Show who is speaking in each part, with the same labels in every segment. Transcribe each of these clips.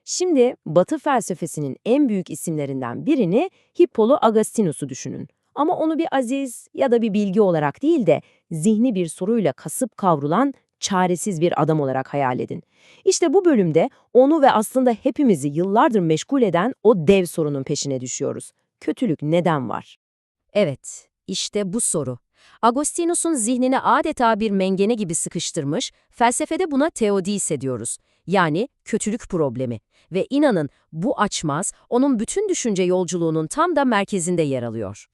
Speaker 1: Şimdi Batı felsefesinin en büyük isimlerinden birini Hippolu Agustinus'u düşünün. Ama onu bir aziz ya da bir bilgi olarak değil de zihni bir soruyla kasıp kavrulan çaresiz bir adam olarak hayal edin. İşte bu bölümde onu ve aslında hepimizi yıllardır meşgul eden o dev sorunun peşine düşüyoruz. Kötülük neden var?
Speaker 2: Evet, işte bu soru. Agustinus'un zihnini adeta bir mengene gibi sıkıştırmış, felsefede buna teodise diyoruz. Yani kötülük problemi. Ve inanın bu açmaz, onun bütün düşünce yolculuğunun tam da merkezinde yer alıyor.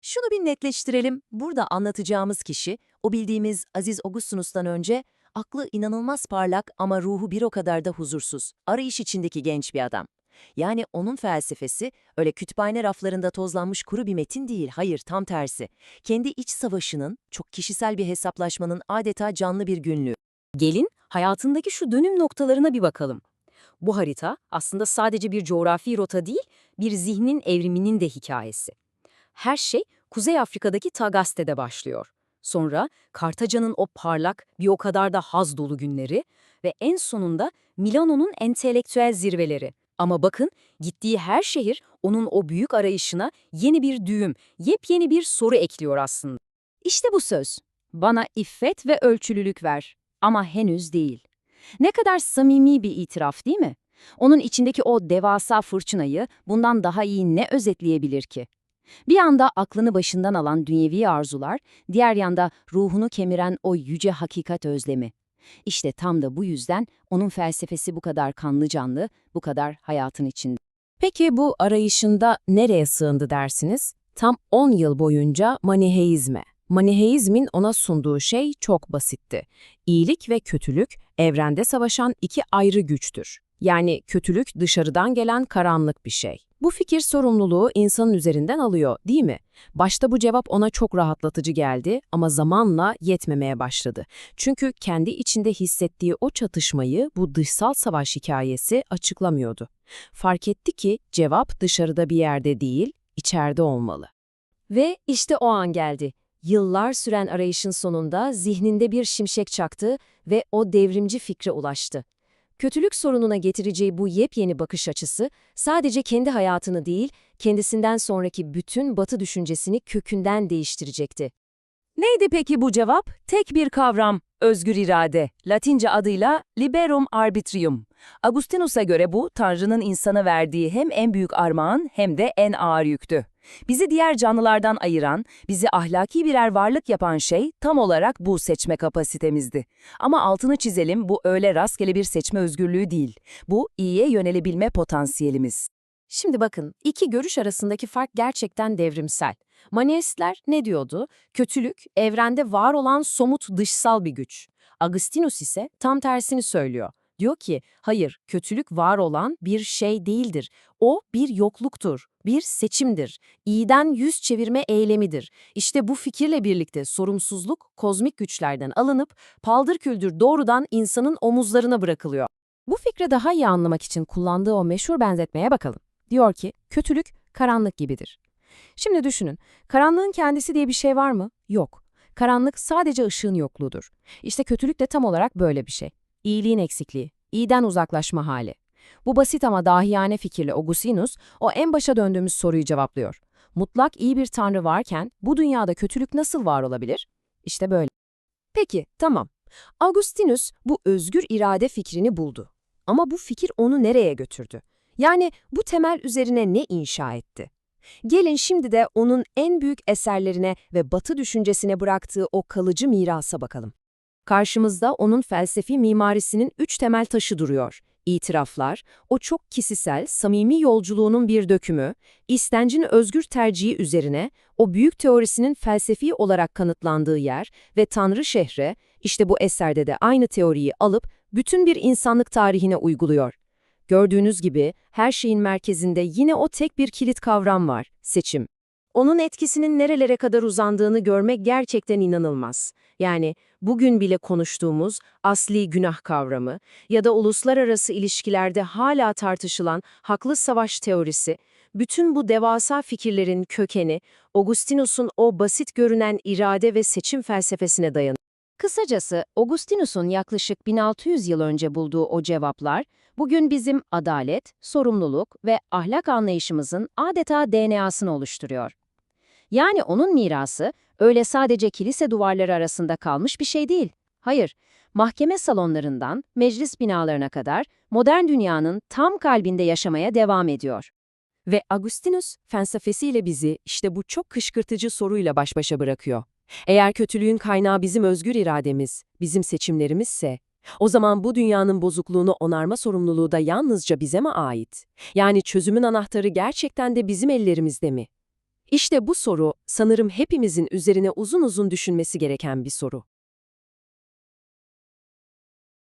Speaker 3: Şunu bir netleştirelim. Burada anlatacağımız kişi, o bildiğimiz Aziz Augustinus'tan önce, aklı inanılmaz parlak ama ruhu bir o kadar da huzursuz, arayış içindeki genç bir adam. Yani onun felsefesi öyle kütüphane raflarında tozlanmış kuru bir metin değil, hayır tam tersi. Kendi iç savaşının, çok kişisel bir hesaplaşmanın adeta canlı bir günlüğü.
Speaker 2: Gelin, hayatındaki şu dönüm noktalarına bir bakalım. Bu harita aslında sadece bir coğrafi rota değil, bir zihnin evriminin de hikayesi. Her şey Kuzey Afrika'daki Tagaste'de başlıyor. Sonra Kartaca'nın o parlak, bir o kadar da haz dolu günleri ve en sonunda Milano'nun entelektüel zirveleri. Ama bakın, gittiği her şehir onun o büyük arayışına yeni bir düğüm, yepyeni bir soru ekliyor aslında. İşte bu söz. Bana iffet ve ölçülülük ver. Ama henüz değil. Ne kadar samimi bir itiraf değil mi? Onun içindeki o devasa fırtınayı bundan daha iyi ne özetleyebilir ki? Bir yanda aklını başından alan dünyevi arzular, diğer yanda ruhunu kemiren o yüce hakikat özlemi. İşte tam da bu yüzden onun felsefesi bu kadar kanlı canlı, bu kadar hayatın içinde.
Speaker 4: Peki bu arayışında nereye sığındı dersiniz? Tam 10 yıl boyunca Maniheizme. Maniheizmin ona sunduğu şey çok basitti. İyilik ve kötülük evrende savaşan iki ayrı güçtür. Yani kötülük dışarıdan gelen karanlık bir şey. Bu fikir sorumluluğu insanın üzerinden alıyor, değil mi? Başta bu cevap ona çok rahatlatıcı geldi ama zamanla yetmemeye başladı. Çünkü kendi içinde hissettiği o çatışmayı bu dışsal savaş hikayesi açıklamıyordu. Fark etti ki cevap dışarıda bir yerde değil, içeride olmalı.
Speaker 2: Ve işte o an geldi. Yıllar süren arayışın sonunda zihninde bir şimşek çaktı ve o devrimci fikre ulaştı. Kötülük sorununa getireceği bu yepyeni bakış açısı sadece kendi hayatını değil, kendisinden sonraki bütün Batı düşüncesini kökünden değiştirecekti.
Speaker 3: Neydi peki bu cevap? Tek bir kavram, özgür irade, Latince adıyla liberum arbitrium. Agustinus'a göre bu, Tanrı'nın insana verdiği hem en büyük armağan hem de en ağır yüktü. Bizi diğer canlılardan ayıran, bizi ahlaki birer varlık yapan şey tam olarak bu seçme kapasitemizdi. Ama altını çizelim, bu öyle rastgele bir seçme özgürlüğü değil. Bu iyiye yönelebilme potansiyelimiz.
Speaker 2: Şimdi bakın, iki görüş arasındaki fark gerçekten devrimsel. Maniheistler ne diyordu? Kötülük, evrende var olan somut dışsal bir güç. Agustinus ise tam tersini söylüyor. Diyor ki, hayır, kötülük var olan bir şey değildir. O bir yokluktur, bir seçimdir. İyiden yüz çevirme eylemidir. İşte bu fikirle birlikte sorumsuzluk, kozmik güçlerden alınıp, paldır doğrudan insanın omuzlarına bırakılıyor. Bu fikri daha iyi anlamak için kullandığı o meşhur benzetmeye bakalım. Diyor ki, kötülük karanlık gibidir. Şimdi düşünün, karanlığın kendisi diye bir şey var mı? Yok. Karanlık sadece ışığın yokluğudur. İşte kötülük de tam olarak böyle bir şey. İyiliğin eksikliği, iyiden uzaklaşma hali. Bu basit ama dahiyane fikirle Augustinus, o en başa döndüğümüz soruyu cevaplıyor. Mutlak iyi bir tanrı varken bu dünyada kötülük nasıl var olabilir? İşte böyle. Peki, tamam. Augustinus bu özgür irade fikrini buldu. Ama bu fikir onu nereye götürdü? Yani bu temel üzerine ne inşa etti? Gelin şimdi de onun en büyük eserlerine ve Batı düşüncesine bıraktığı o kalıcı mirasa bakalım. Karşımızda onun felsefi mimarisinin üç temel taşı duruyor. İtiraflar, o çok kişisel, samimi yolculuğunun bir dökümü, istencin özgür tercihi üzerine, o büyük teorisinin felsefi olarak kanıtlandığı yer ve Tanrı şehre, işte bu eserde de aynı teoriyi alıp bütün bir insanlık tarihine uyguluyor. Gördüğünüz gibi her şeyin merkezinde yine o tek bir kilit kavram var, seçim. Onun etkisinin nerelere kadar uzandığını görmek gerçekten inanılmaz. Yani bugün bile konuştuğumuz asli günah kavramı ya da uluslararası ilişkilerde hala tartışılan haklı savaş teorisi, bütün bu devasa fikirlerin kökeni Augustinus'un o basit görünen irade ve seçim felsefesine dayanıyor. Kısacası Augustinus'un yaklaşık 1600 yıl önce bulduğu o cevaplar, Bugün bizim adalet, sorumluluk ve ahlak anlayışımızın adeta DNA'sını oluşturuyor. Yani onun mirası öyle sadece kilise duvarları arasında kalmış bir şey değil. Hayır, mahkeme salonlarından meclis binalarına kadar modern dünyanın tam kalbinde yaşamaya devam ediyor.
Speaker 3: Ve Agustinus felsefesiyle bizi işte bu çok kışkırtıcı soruyla baş başa bırakıyor. Eğer kötülüğün kaynağı bizim özgür irademiz, bizim seçimlerimizse, o zaman bu dünyanın bozukluğunu onarma sorumluluğu da yalnızca bize mi ait? Yani çözümün anahtarı gerçekten de bizim ellerimizde mi? İşte bu soru sanırım hepimizin üzerine uzun uzun düşünmesi gereken bir soru.